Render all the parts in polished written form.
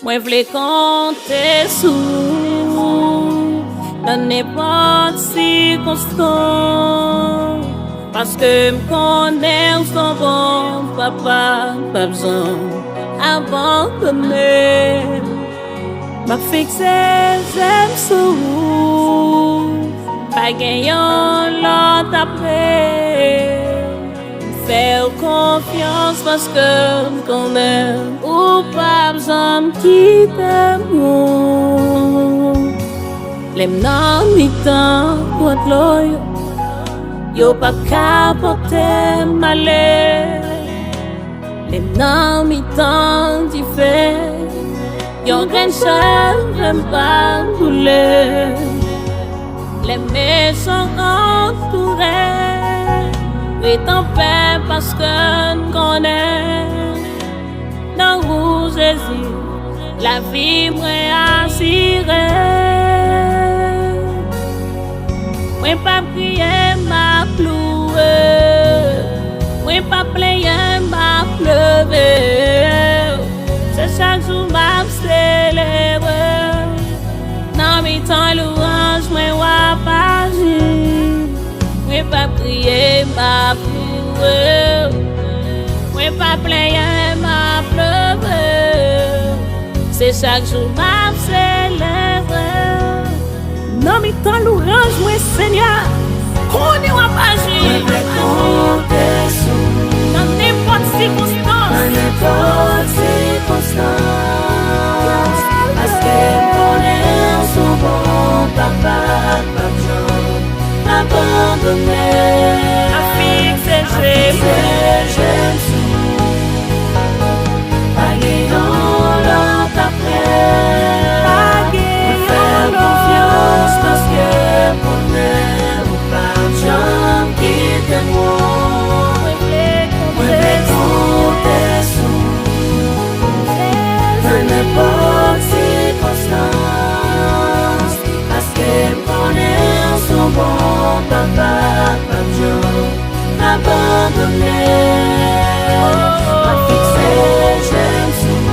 Moi v'lais compter sous dans n'importe circonstance parce que m'connais son bon papa, pas besoin abandonner. M'a fixé j'aime sous pas gagnant l'autre après. Faire confiance parce que m'connais ou pas besoin qui t'aime. Les m'nan mi-temps pour l'oeil yo pas capoter malheur. Les m'nan mi-temps d'y faire yo grand cher j'aime pas douleur. Les maisons entourées et en paix parce que m'connais dans où Jésus la vie m'a assuré. Moi pas prier m'a ploué, moi pas player m'a pleuvé. C'est chaque jour m'a célébré. Dans mes temps louange moi pas agir. Moi pas prier m'a ploué, moi pas player m'a pleuvé. C'est chaque jour m'a célébré. Non mais tant l'orange, moi Seigneur, qu'on est à agir. Dans n'importe circonstance. Dans n'importe circonstance. Parce que qu'on est son bon papa, papa, abandonné. A fixé j'aime sous. Pas gagnant l'autre après. Faire confiance parce que mon aime ou pas j'en quitte moi. Moi vais compter sous dans n'importe circonstance parce que mon aime son bon papa pas j'en abandonné. M'a fixé j'aime sous.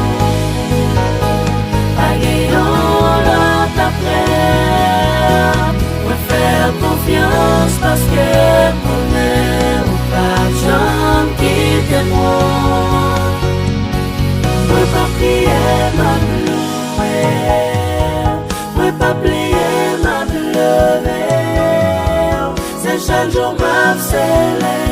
Pas gagnant l'autre après. Moi faire confiance parce que mon aime ou pas j'en quitte moi. Moi pas prier ma pleurer. Moi pas plier ma pleurer. C'est chaque jour m'a célèbre.